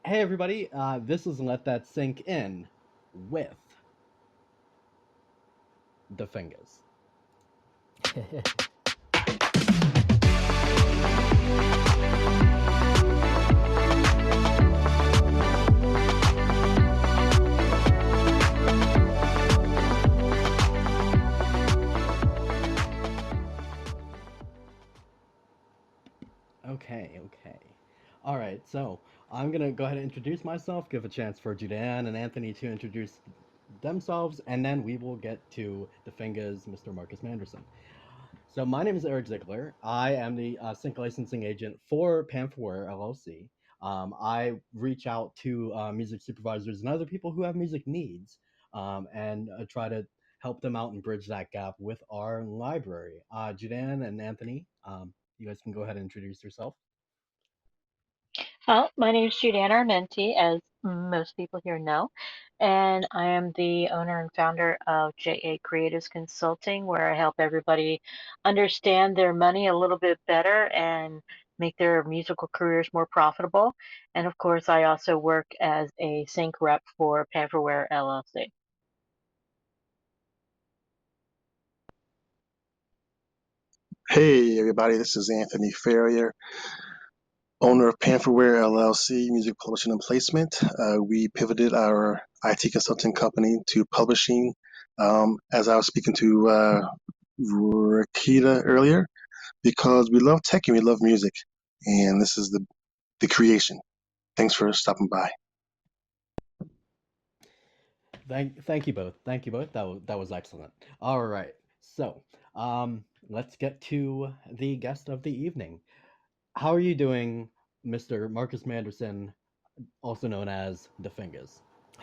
Hey everybody, this is Let That Sink In with the Fingaz. Okay. All right, so I'm gonna go ahead and introduce myself, give a chance for Judan and Anthony to introduce themselves, and then we will get to the Fingaz, Mr. Marcus Manderson. So my name is Eric Ziegler. I am the sync licensing agent for Panfurware LLC. I reach out to music supervisors and other people who have music needs and try to help them out and bridge that gap with our library. Judan and Anthony, you guys can go ahead and introduce yourself. Well, my name is Juliana Armenti, as most people here know, and I am the owner and founder of JA Creatives Consulting, where I help everybody understand their money a little bit better and make their musical careers more profitable. And of course, I also work as a sync rep for Panfurware LLC. Hey everybody, this is Anthony Ferrier, owner of Panfurware LLC Music Publishing and Placement. We pivoted our IT consulting company to publishing. As I was speaking to Rakita earlier, because we love tech and we love music, and this is the creation. Thanks for stopping by. Thank you both. Thank you both. That was excellent. All right, so let's get to the guest of the evening. How are you doing, Mr. Marcus Manderson, also known as the Fingers?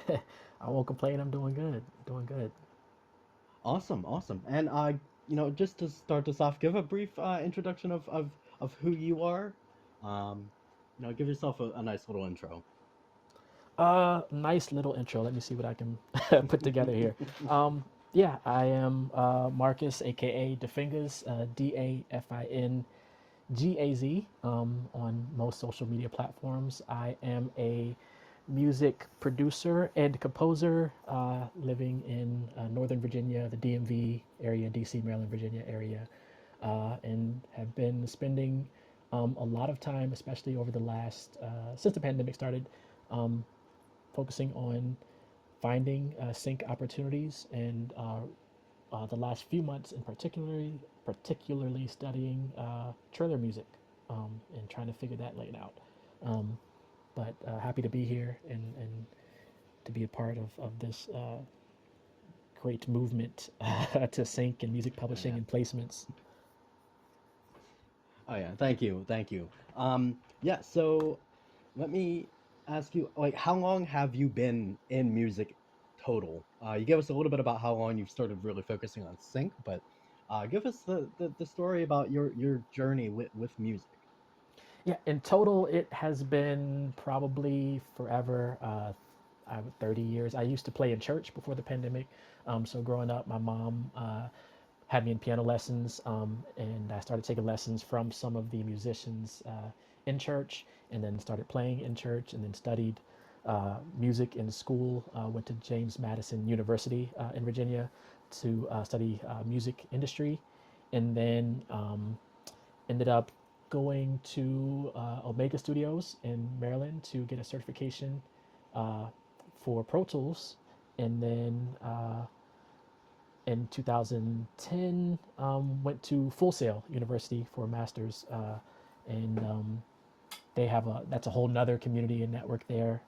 I won't complain. I'm doing good. Doing good. Awesome. And just to start this off, give a brief introduction of who you are. Give yourself a nice little intro. Nice little intro. Let me see what I can put together here. Yeah, I am Marcus, aka Defingaz, DAFINGAZ, on most social media platforms. I am a music producer and composer living in Northern Virginia, the DMV area, DC, Maryland, Virginia area, and have been spending a lot of time, especially over the last, since the pandemic started, um, focusing on finding sync opportunities and the last few months in particularly studying trailer music and trying to figure that lane out. Um, but happy to be here and to be a part of this great movement to sync and music Oh publishing yeah. and placements. Oh yeah. Thank you. Yeah. So let me ask you, like, how long have you been in music total? You gave us a little bit about how long you've started really focusing on sync, but give us the story about your journey with music. Yeah, in total, it has been probably forever. 30 years. I used to play in church before the pandemic. So growing up, my mom had me in piano lessons, and I started taking lessons from some of the musicians in church, and then started playing in church, and then studied music in school. Went to James Madison University in Virginia to study music industry, and then ended up going to Omega Studios in Maryland to get a certification uh, for Pro Tools, and then in 2010 went to Full Sail University for a master's, and they have a that's a whole nother community and network there,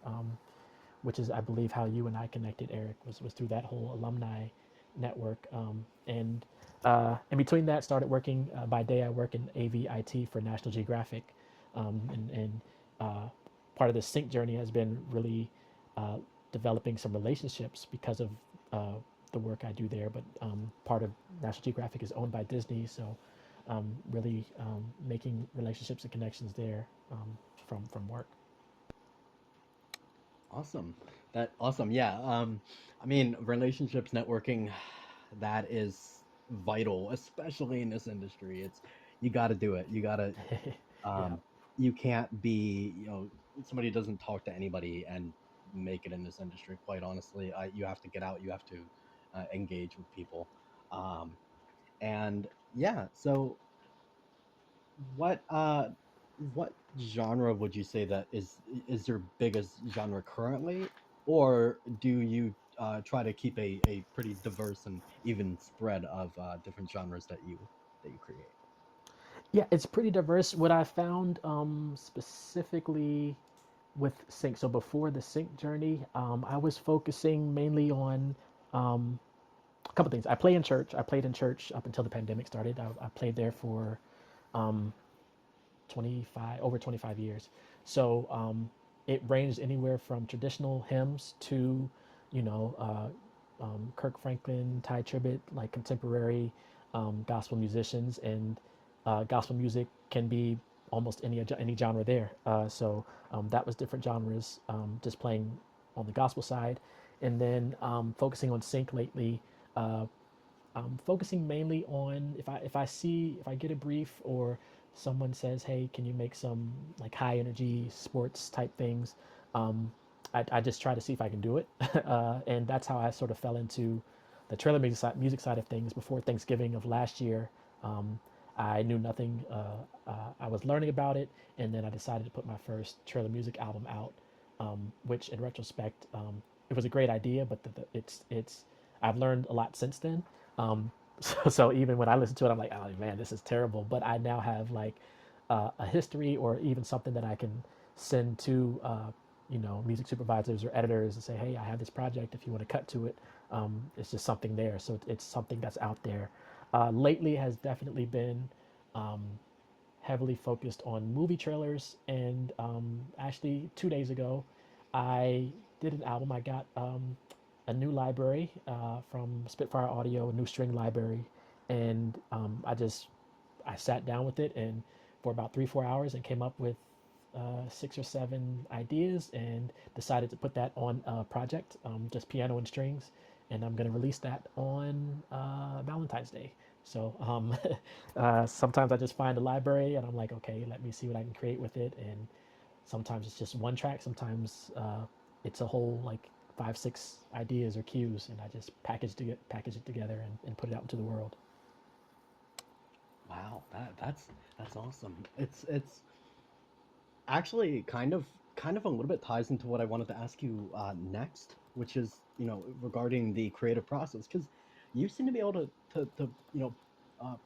which is I believe how you and I connected, Eric, was through that whole alumni network. And in between that, started working. By day, I work in AV IT for National Geographic, and part of the sync journey has been really uh, developing some relationships because of uh, the work I do there. But part of National Geographic is owned by Disney, so really making relationships and connections there from work. Awesome. Awesome. Yeah. I mean, relationships, networking, that is vital, especially in this industry. It's you got to do it. You got to Yeah. you can't be somebody doesn't talk to anybody and make it in this industry. Quite honestly, you have to get out. You have to engage with people. Um, and yeah, so what what genre would you say that is your biggest genre currently, or do you try to keep a pretty diverse and even spread of different genres that you create? Yeah, it's pretty diverse. What I found specifically with sync, so before the sync journey, I was focusing mainly on um, a couple things. I play in church. I played in church up until the pandemic started. I played there for um, 25 over 25 years. So it ranged anywhere from traditional hymns to, you know, Kirk Franklin, Ty Tribbett, like contemporary gospel musicians, and gospel music can be almost any genre there. So that was different genres, just playing on the gospel side, and then focusing on sync lately. Uh, focusing mainly on if I get a brief or someone says, hey, can you make some like high energy sports type things, I just try to see if I can do it. And that's how I sort of fell into the trailer music side of things. Before Thanksgiving of last year, um, I knew nothing. I was learning about it, and then I decided to put my first trailer music album out, which in retrospect, it was a great idea, but it's I've learned a lot since then. So even when I listen to it, I'm like, oh man, this is terrible. But I now have like a history or even something that I can send to music supervisors or editors and say, hey, I have this project. If you want to cut to it, it's just something there. So it's something that's out there. Lately has definitely been um, heavily focused on movie trailers. And actually, 2 days ago, I did an album. I got a new library from Spitfire Audio, a new string library, and I sat down with it and for about 3-4 hours and came up with 6 or 7 ideas and decided to put that on a project, just piano and strings, and I'm going to release that on Valentine's Day. So sometimes I just find a library and I'm like, okay, let me see what I can create with it. And sometimes it's just one track. Sometimes it's a whole like 5, 6 ideas or cues, and I just package it together and put it out into the world. Wow, that's awesome. It's actually kind of a little bit ties into what I wanted to ask you next, which is regarding the creative process, because you seem to be able to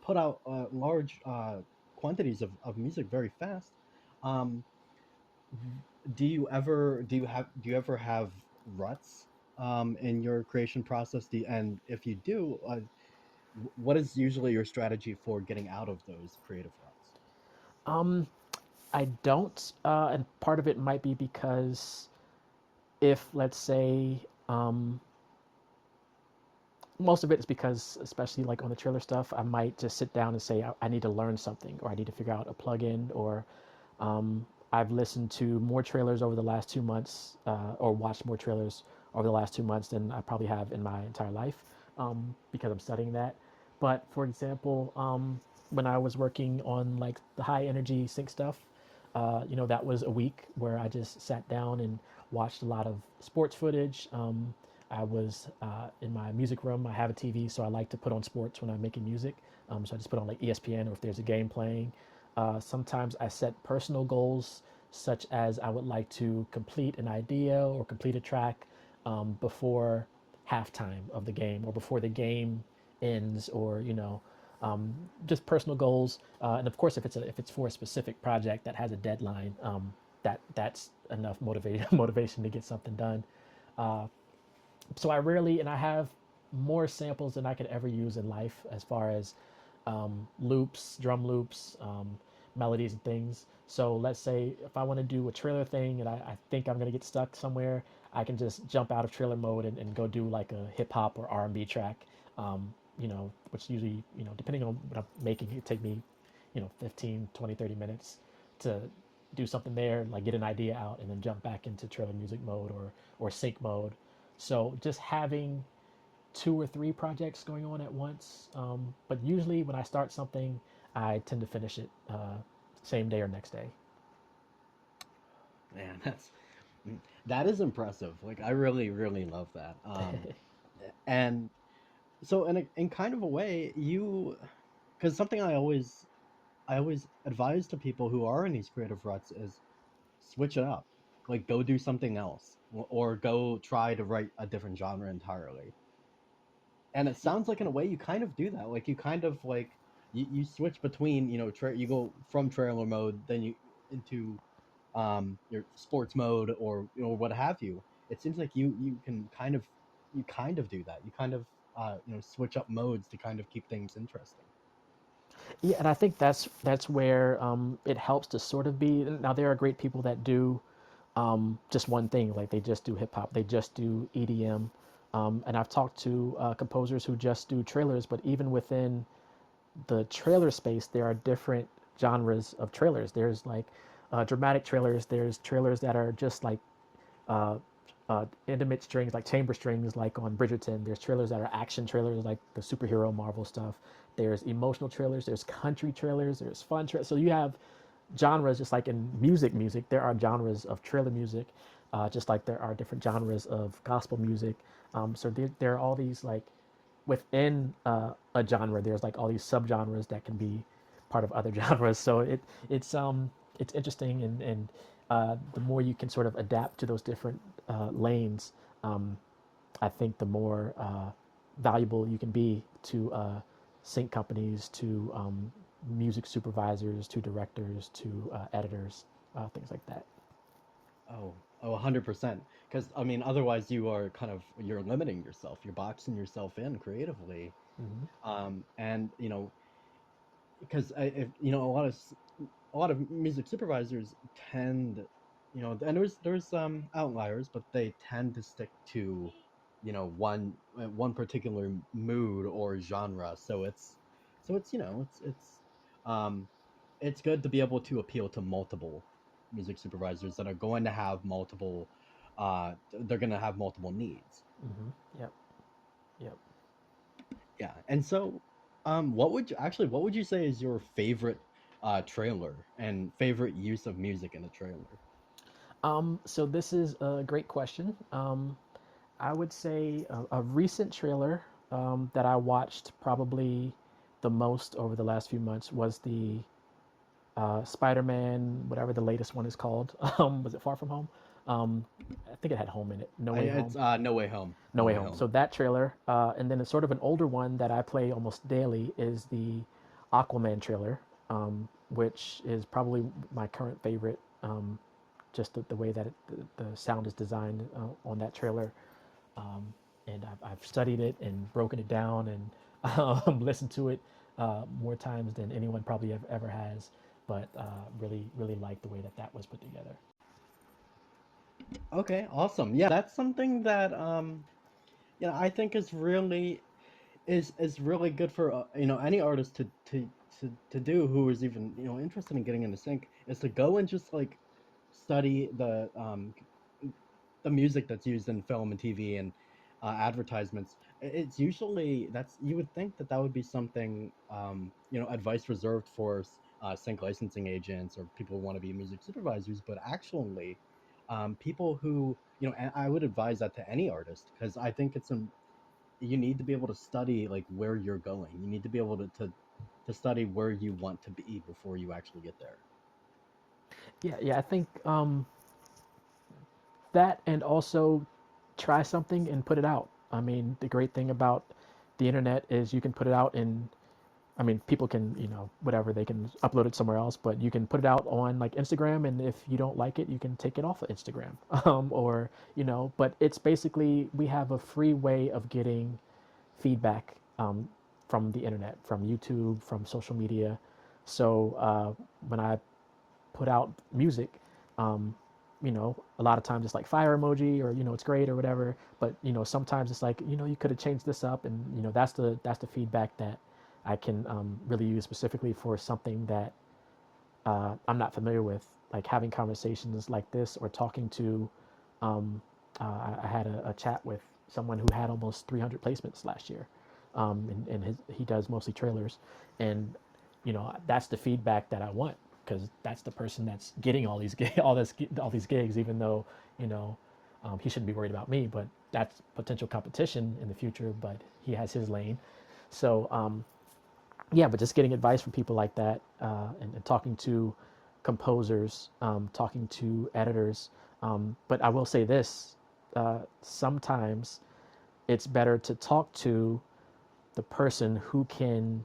put out large quantities of music very fast. Um, do you ever have ruts in your creation process? And if you do, what is usually your strategy for getting out of those creative ruts? Um, I don't, and part of it might be because if let's say most of it is because, especially like on the trailer stuff, I might just sit down and say I need to learn something, or I need to figure out a plugin, or I've listened to more trailers over the last 2 months, or watched more trailers over the last 2 months than I probably have in my entire life, because I'm studying that. But for example, when I was working on like the high energy sync stuff, that was a week where I just sat down and watched a lot of sports footage. I was in my music room. I have a TV, so I like to put on sports when I'm making music. So I just put on like ESPN, or if there's a game playing. Sometimes I set personal goals, such as I would like to complete an idea or complete a track before halftime of the game, or before the game ends, or just personal goals. And of course, if it's for a specific project that has a deadline, that's enough motivation to get something done. Uh, so I rarely, and I have more samples than I could ever use in life, as far as loops, drum loops, melodies and things. So let's say if I want to do a trailer thing and I think I'm gonna get stuck somewhere, I can just jump out of trailer mode and go do like a hip hop or R&B track. Which usually, depending on what I'm making, it take me, 15, 20, 30 minutes to do something there, like get an idea out and then jump back into trailer music mode or sync mode. So just having 2 or 3 projects going on at once. But usually when I start something, I tend to finish it same day or next day. Man, that is impressive. Like I really, really love that. And so in kind of a way, because something I always advise to people who are in these creative ruts is switch it up. Like go do something else, or go try to write a different genre entirely. And it sounds like in a way you kind of do that. Like you kind of like you switch between you go from trailer mode then you into your sports mode or what have you. It seems like you kind of do that. You kind of switch up modes to kind of keep things interesting. Yeah, and I think that's where it helps to sort of be. Now there are great people that do just one thing, like they just do hip hop, they just do EDM, and I've talked to composers who just do trailers. But even within the trailer space, there are different genres of trailers. There's like dramatic trailers. There's trailers that are just like uh, intimate strings, like chamber strings, like on Bridgerton. There's trailers that are action trailers, like the superhero Marvel stuff. There's emotional trailers. There's country trailers. There's fun trailers. So you have genres, just like in music. There are genres of trailer music, just like there are different genres of gospel music. So there are all these like within a genre. There's like all these subgenres that can be part of other genres. So it's interesting, and the more you can sort of adapt to those different lanes, I think the more valuable you can be to sync companies, to music supervisors, to directors, to editors, things like that. Oh, 100%. Because I mean, otherwise you're limiting yourself. You're boxing yourself in creatively. Hmm. And because if a lot of music supervisors tend, and there's outliers, but they tend to stick to, one particular mood or genre. So it's it's good to be able to appeal to multiple music supervisors that are going to have multiple they're going to have multiple needs. Hmm. Yep. Yep. Yeah. And so what would you say is your favorite trailer and favorite use of music in a trailer? So this is a great question. I would say a recent trailer that I watched probably the most over the last few months was the Spider-Man, whatever the latest one is called. Was it Far From Home? Um, I think it had home in it. No Way It's Home. No Way Home. No No Way Way Home. Home. So that trailer, and then it's sort of an older one that I play almost daily is the Aquaman trailer, which is probably my current favorite. Just the way that the sound is designed on that trailer, and I've studied it and broken it down and listened to it more times than anyone probably ever has. But really, really like the way that that was put together. Okay, awesome. Yeah, that's something that I think is really good for any artist to do who is even interested in getting into sync is to go and just like study the music that's used in film and TV and advertisements. It's usually that's you would think that would be something advice reserved for sync licensing agents or people who want to be music supervisors, but actually people who and I would advise that to any artist because I think you need to be able to study like where you're going. You need to be able to study where you want to be before you actually get there. Yeah, yeah. I think that, and also try something and put it out. I mean, the great thing about the internet is you can put it out in, I mean, people can, whatever, they can upload it somewhere else, but you can put it out on like Instagram, and if you don't like it, you can take it off of Instagram. Or, but it's basically, we have a free way of getting feedback from the internet, from YouTube, from social media. So when I put out music, um, a lot of times it's like fire emoji or it's great or whatever. But sometimes it's like you could have changed this up, and that's the feedback that I can really use specifically for something that I'm not familiar with, like having conversations like this or talking to. Um, I had a chat with someone who had almost 300 placements last year, and he does mostly trailers, and that's the feedback that I want. because that's the person that's getting all these all these gigs, even though you know he shouldn't be worried about me, but that's potential competition in the future. But he has his lane, so yeah. But just getting advice from people like that, and talking to composers, talking to editors. But I will say this: sometimes it's better to talk to the person who can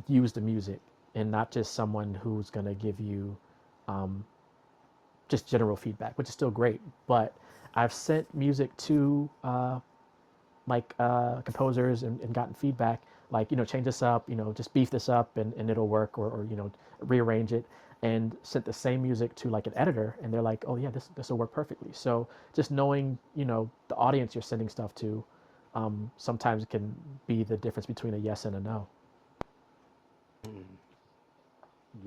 use the music and not just someone who's going to give you um, just general feedback, which is still great. But I've sent music to composers and gotten feedback like, change this up, just beef this up and it'll work, or rearrange it, and sent the same music to like an editor and they're like, oh yeah, this will work perfectly. So just knowing, the audience you're sending stuff to, sometimes it can be the difference between a yes and a no.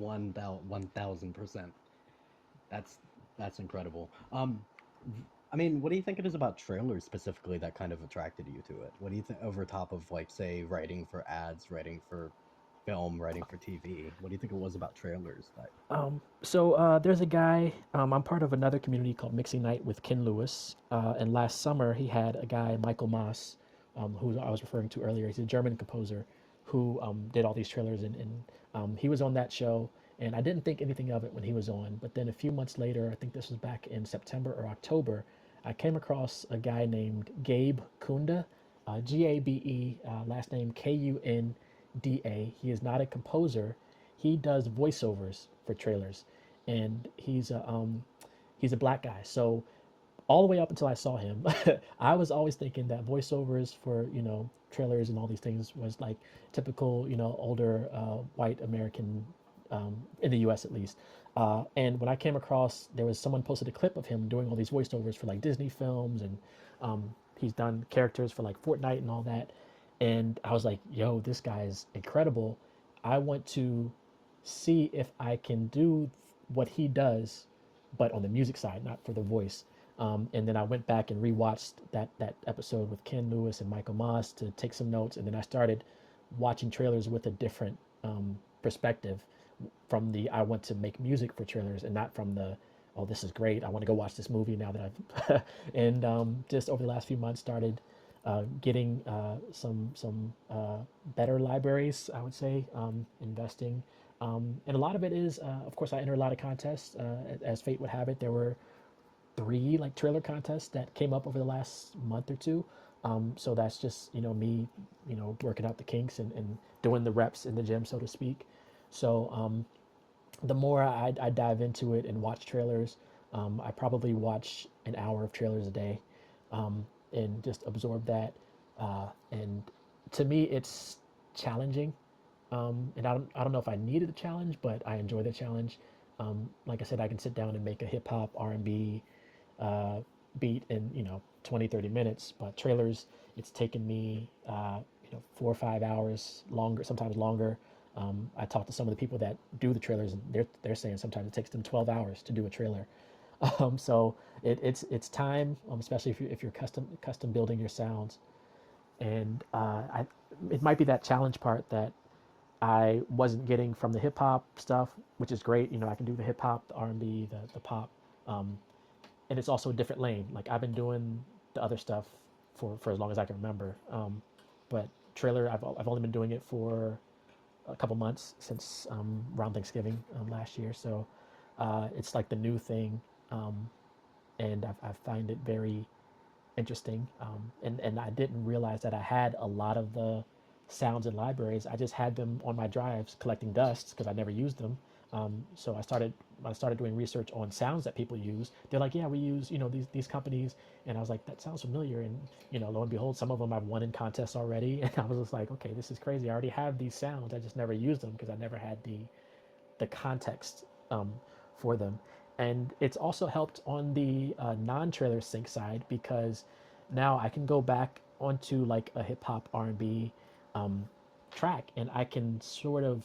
1000%. That's that's incredible. I mean, what do you think it is about trailers specifically that kind of attracted you to it? What do you think over top of like say writing for ads, writing for film, writing for TV? What do you think it was about trailers that? So there's a guy. I'm part of another community called Mixing Night with Ken Lewis. And last summer he had a guy, Michael Moss, who I was referring to earlier. He's a German composer who did all these trailers, and he was on that show. And I didn't think anything of it when he was on. But then a few months later, I think this was back in September or October, I came across a guy named Gabe Kunda, Gabe, last name Kunda. He is not a composer. He does voiceovers for trailers, and he's a black guy. So all the way up until I saw him, I was always thinking that voiceovers for trailers and all these things was like typical older white American, in the U.S. at least. And when I came across, there was someone posted a clip of him doing all these voiceovers for like Disney films, and he's done characters for like Fortnite and all that. And I was like, yo, this guy is incredible. I want to see if I can do what he does, but on the music side, not for the voice. And then I went back and rewatched that episode with Ken Lewis and Michael Moss to take some notes. And then I started watching trailers with a different perspective, from the I want to make music for trailers, and not from the, oh, this is great, I want to go watch this movie now that I've and just over the last few months started getting some better libraries, I would say, investing. And a lot of it is, of course, I enter a lot of contests. As fate would have it, there were 3 like trailer contests that came up over the last month or two. So that's just me, working out the kinks and doing the reps in the gym, so to speak. So the more I dive into it and watch trailers, I probably watch an hour of trailers a day, and just absorb that. And to me, it's challenging. And I don't know if I needed a challenge, but I enjoy the challenge. Like I said, I can sit down and make a hip hop R&B beat in 20, 30 minutes. But trailers, it's taken me 4 or 5 hours longer, sometimes longer. I talked to some of the people that do the trailers, and they're saying sometimes it takes them 12 hours to do a trailer. So it's time, especially if you're custom building your sounds. And it might be that challenge part that I wasn't getting from the hip hop stuff, which is great. I can do the hip hop, the R&B, the pop, and it's also a different lane. Like I've been doing the other stuff for as long as I can remember. But trailer, I've only been doing it for a couple months, since around Thanksgiving last year. So it's like the new thing, and I find it very interesting. And I didn't realize that I had a lot of the sounds and libraries. I just had them on my drives collecting dust because I never used them. So I started doing research on sounds that people use. They're like, yeah, we use these companies, and I was like, that sounds familiar. And lo and behold, some of them I've won in contests already. And I was just like, okay, this is crazy. I already have these sounds. I just never used them because I never had the context for them. And it's also helped on the non-trailer sync side, because now I can go back onto like a hip hop R&B track, and I can sort of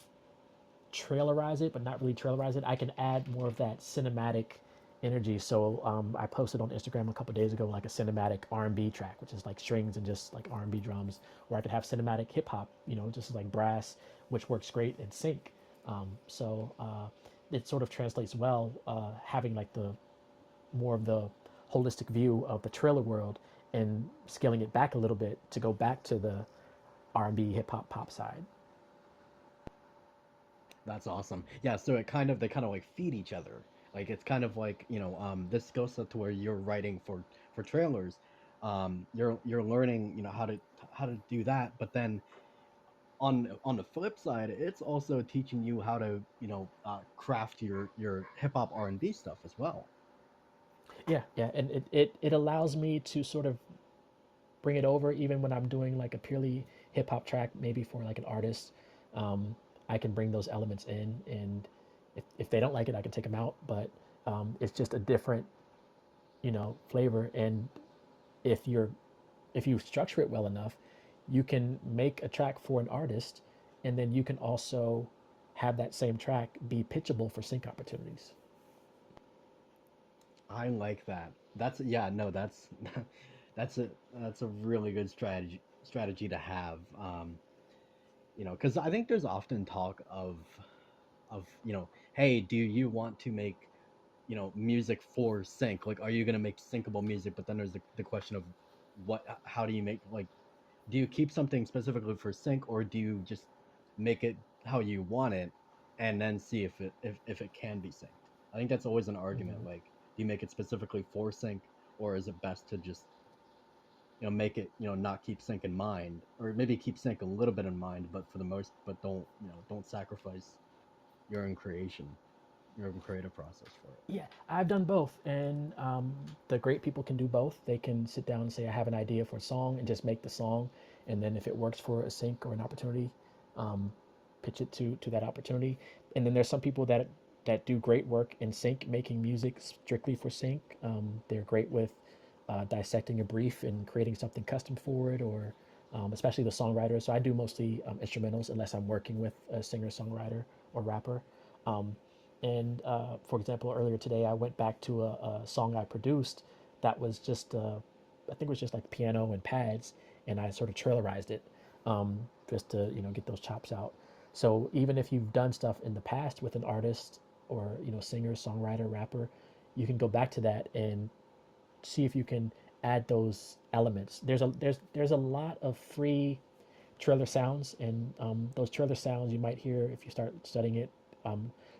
trailerize it, but not really trailerize it. I can add more of that cinematic energy. So I posted on Instagram a couple days ago like a cinematic R&B track, which is like strings and just like R&B drums, where I could have cinematic hip hop, just like brass, which works great in sync. It sort of translates well, having like the more of the holistic view of the trailer world and scaling it back a little bit to go back to the R&B, hip hop, pop side. That's awesome. Yeah, so they kind of like feed each other. Like it's kind of like, this goes to where you're writing for trailers. You're learning, how to do that, but then on the flip side, it's also teaching you how to, craft your hip hop R&B stuff as well. Yeah, yeah, and it allows me to sort of bring it over even when I'm doing like a purely hip hop track, maybe for like an artist. Um, I can bring those elements in, and if they don't like it, I can take them out. But it's just a different, flavor. And if you're if you structure it well enough, you can make a track for an artist, and then you can also have that same track be pitchable for sync opportunities. I like that. That's yeah, no, that's that's a really good strategy to have. Because I think there's often talk of hey, do you want to make music for sync? Like, are you gonna make syncable music? But then there's the question of how do you make, like, do you keep something specifically for sync, or do you just make it how you want it and then see if it can be synced? I think that's always an argument. Mm-hmm. Like, do you make it specifically for sync, or is it best to just make it, not keep sync in mind, or maybe keep sync a little bit in mind, but for the most, but don't sacrifice your own creation, your own creative process for it. Yeah, I've done both, and the great people can do both. They can sit down and say, "I have an idea for a song," and just make the song, and then if it works for a sync or an opportunity, um, pitch it to that opportunity. And then there's some people that do great work in sync, making music strictly for sync. They're great with dissecting a brief and creating something custom for it, or especially the songwriters. So I do mostly instrumentals unless I'm working with a singer songwriter or rapper. Um, and for example, earlier today, I went back to a song I produced that was just, I think it was just like piano and pads, and I sort of trailerized it, just to get those chops out. So even if you've done stuff in the past with an artist or singer, songwriter, rapper, you can go back to that and see if you can add those elements. There's a lot of free trailer sounds, and those trailer sounds you might hear if you start studying it,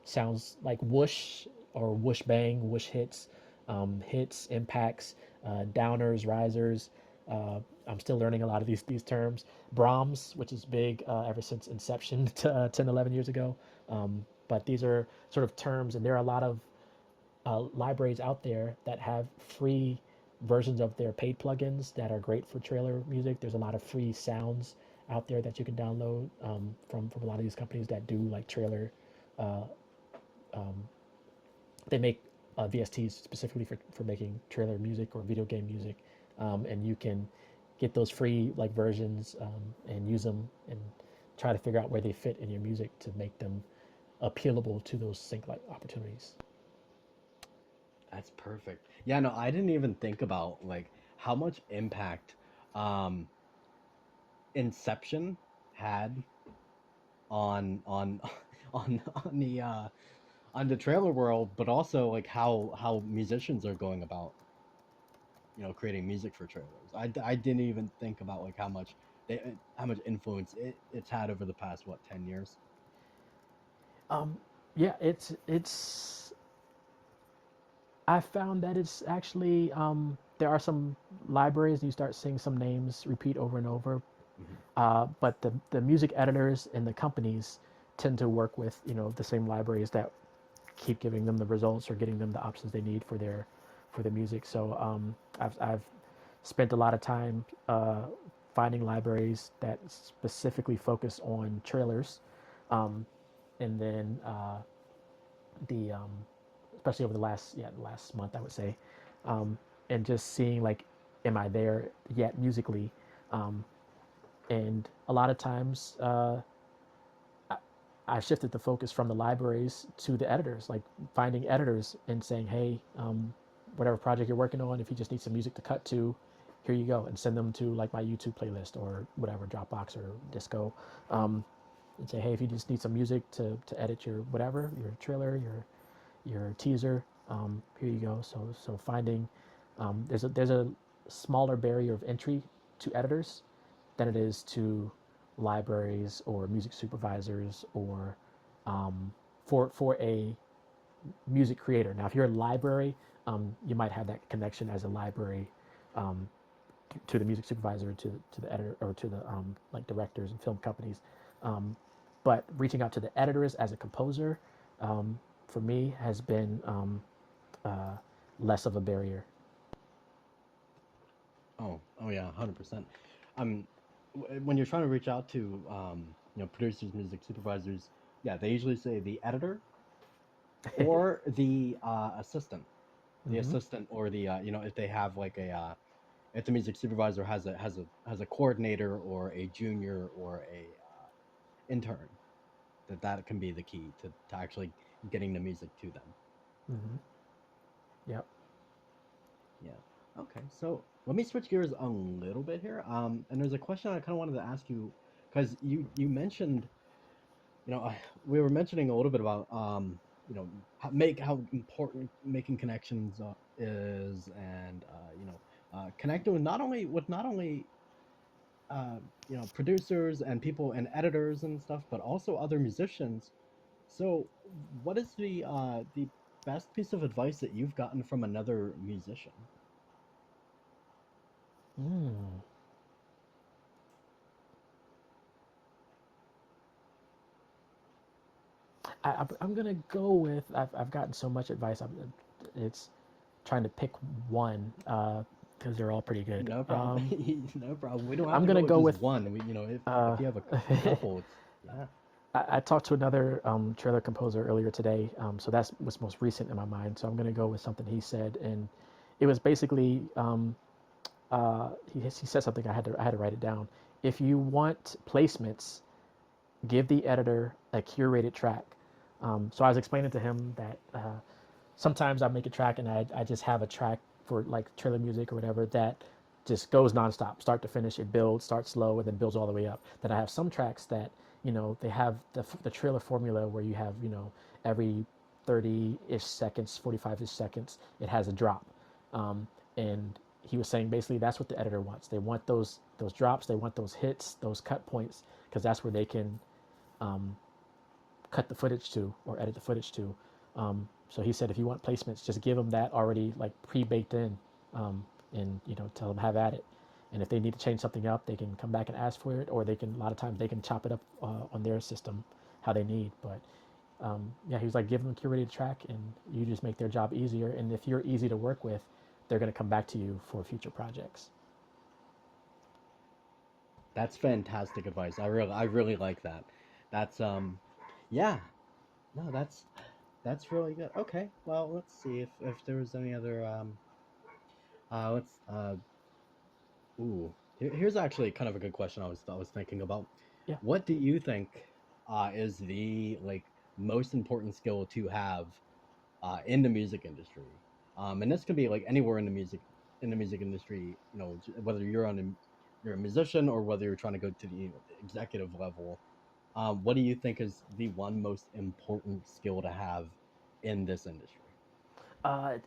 sounds like whoosh or whoosh bang, whoosh hits, hits, impacts, downers, risers. I'm still learning a lot of these terms. Brahms, which is big ever since Inception 10, 11 years ago. But these are sort of terms, and there are a lot of libraries out there that have free versions of their paid plugins that are great for trailer music. There's a lot of free sounds out there that you can download from a lot of these companies that do like trailer. Uh, um, they make VSTs specifically for making trailer music or video game music, and you can get those free like versions and use them and try to figure out where they fit in your music to make them appealable to those sync like opportunities. That's perfect. Yeah, no, I didn't even think about like how much impact um Inception had on on the trailer world, but also like how musicians are going about creating music for trailers. I didn't even think about like how much influence it's had over the past, what, 10 years. Um, yeah, it's I found that it's actually there are some libraries you start seeing some names repeat over and over, Hmm. but the music editors and the companies tend to work with the same libraries that keep giving them the results or getting them the options they need for the music. So I've spent a lot of time finding libraries that specifically focus on trailers, um, and then the especially over the last month I would say, um, and just seeing like, am I there yet musically, um, and a lot of times I shifted the focus from the libraries to the editors, like finding editors and saying, hey, whatever project you're working on, if you just need some music to cut to, here you go, and send them to like my YouTube playlist or whatever, Dropbox or Disco. Um, and say, hey, if you just need some music to edit your whatever, your trailer, your teaser, here you go. So finding there's a smaller barrier of entry to editors than it is to libraries or music supervisors or for a music creator. Now, if you're a library, you might have that connection as a library um, to the music supervisor, to the editor, or to the like directors and film companies. Um, but reaching out to the editors as a composer, for me, has been uh, less of a barrier. Oh yeah, 100%. Um, when you're trying to reach out to producers, music supervisors, yeah, they usually say the editor or the assistant, Mm-hmm. or the if they have like if the music supervisor has a coordinator or a junior or a intern, that can be the key to actually getting the music to them. Mm-hmm. Yep. Yeah. Okay. So let me switch gears a little bit here. And there's a question I kind of wanted to ask you because you mentioned, we were mentioning a little bit about how important making connections is, and connecting with not only producers and people and editors and stuff, but also other musicians. So, what is the best piece of advice that you've gotten from another musician? Mm. I'm gonna go with I've gotten so much advice. It's trying to pick one because they're all pretty good. No problem. No problem. We don't have I'm to go gonna with go just with one. uh, If you have a couple, it's yeah. I talked to another trailer composer earlier today, so that's what's most recent in my mind. So I'm gonna go with something he said, and it was basically he said something. I had to write it down. If you want placements, give the editor a curated track. So I was explaining to him that sometimes I make a track and I just have a track for like trailer music or whatever that just goes nonstop, start to finish. It builds, starts slow, and then builds all the way up. Then I have some tracks that they have the trailer formula where you have every 30-ish seconds, 45-ish seconds, it has a drop. And he was saying basically that's what the editor wants. They want those drops, they want those hits, those cut points, because that's where they can cut the footage to or edit the footage to. So he said if you want placements, just give them that already like pre-baked in, and tell them have at it. And if they need to change something up, they can come back and ask for it, or they can a lot of times they can chop it up on their system how they need. But yeah, he was like give them a curated track, and you just make their job easier. And if you're easy to work with, they're going to come back to you for future projects. That's fantastic advice. I really like that. That's yeah. No, that's really good. Okay. Well, let's see if there was any other let's ooh. Here's actually kind of a good question I was thinking about. Yeah. What do you think is the like most important skill to have in the music industry? And this can be like anywhere in the music industry. Whether you're a musician or whether you're trying to go to the executive level. What do you think is the one most important skill to have in this industry?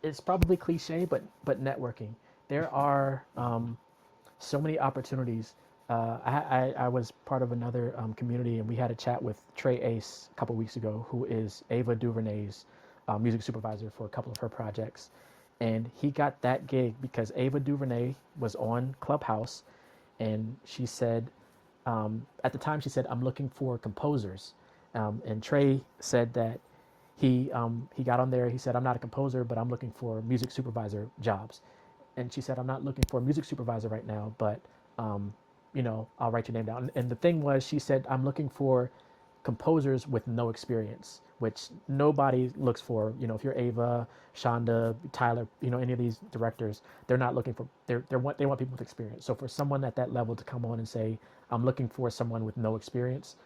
It's probably cliche, but networking. There are so many opportunities. I was part of another community, and we had a chat with Trey Ace a couple weeks ago, who is Ava DuVernay's music supervisor for a couple of her projects. And he got that gig because Ava DuVernay was on Clubhouse, and she said, at the time, she said, I'm looking for composers. And Trey said that he got on there. He said, I'm not a composer, but I'm looking for music supervisor jobs. And she said, I'm not looking for a music supervisor right now, but I'll write your name down. And the thing was, she said, I'm looking for composers with no experience, which nobody looks for. If you're Ava, Shonda, Tyler, any of these directors, they're not looking for. They want people with experience. So for someone at that level to come on and say, I'm looking for someone with no experience,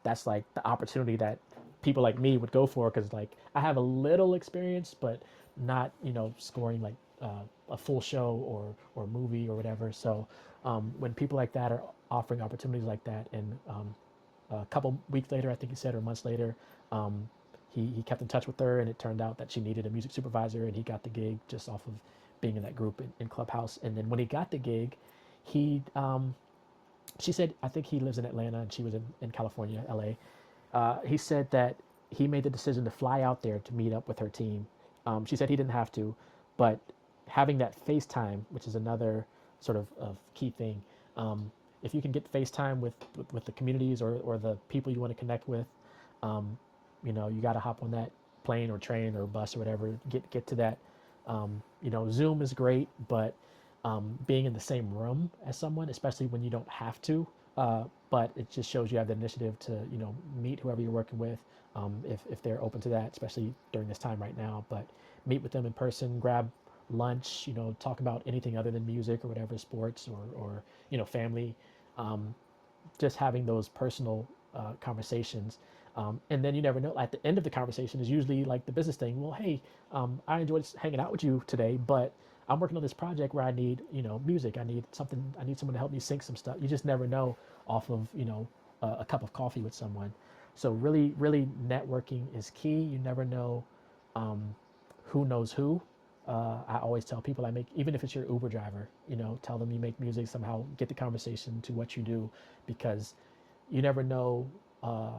that's like the opportunity that people like me would go for, because like I have a little experience, but not scoring like a full show or movie or whatever. So when people like that are offering opportunities like that, and A couple weeks later, I think he said, or months later, um, he kept in touch with her, and it turned out that she needed a music supervisor, and he got the gig just off of being in that group in Clubhouse. And then when he got the gig, he she said, I think he lives in Atlanta and she was in California, LA. He said that he made the decision to fly out there to meet up with her team. She said he didn't have to, but having that FaceTime, which is another sort of key thing, if you can get FaceTime with the communities or the people you want to connect with, um, you got to hop on that plane or train or bus or whatever, get to that. Zoom is great, but being in the same room as someone, especially when you don't have to, but it just shows you have the initiative to, meet whoever you're working with, if they're open to that, especially during this time right now. But meet with them in person, grab lunch, talk about anything other than music or whatever, sports or family. Um, just having those personal conversations. And then you never know. At the end of the conversation is usually like the business thing. Well, hey, I enjoyed hanging out with you today, but I'm working on this project where I need, music. I need something. I need someone to help me sync some stuff. You just never know off of, a cup of coffee with someone. So really, really networking is key. You never know um, who knows who. I always tell people I make, even if it's your Uber driver, tell them you make music somehow, get the conversation to what you do, because you never know uh,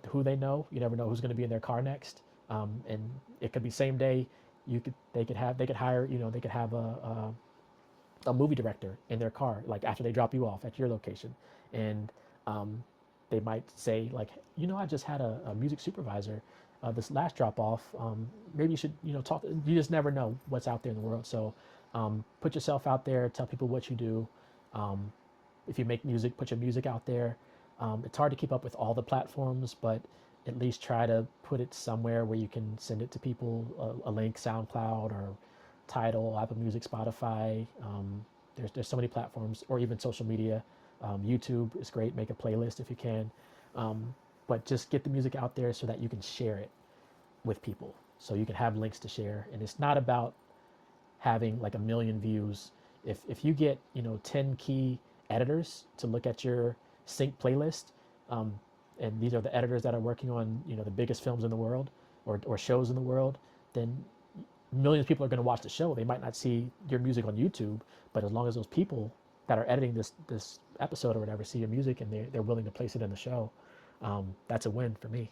who they know. You never know who's going to be in their car next, and it could be same day. They could hire, they could have a movie director in their car, like after they drop you off at your location, and um, they might say like, I just had a music supervisor this last drop off. Maybe you should, talk. You just never know what's out there in the world. So put yourself out there, tell people what you do. Um, if you make music, put your music out there. It's hard to keep up with all the platforms, but at least try to put it somewhere where you can send it to people, a link, SoundCloud or Tidal, Apple Music, Spotify. There's so many platforms, or even social media. YouTube is great. Make a playlist if you can, but just get the music out there so that you can share it with people. So you can have links to share, and it's not about having like a million views. If you get 10 key editors to look at your sync playlist, um, and these are the editors that are working on the biggest films in the world or shows in the world, then millions of people are going to watch the show. They might not see your music on YouTube, but as long as those people that are editing this episode or whatever see your music and they're willing to place it in the show, that's a win for me.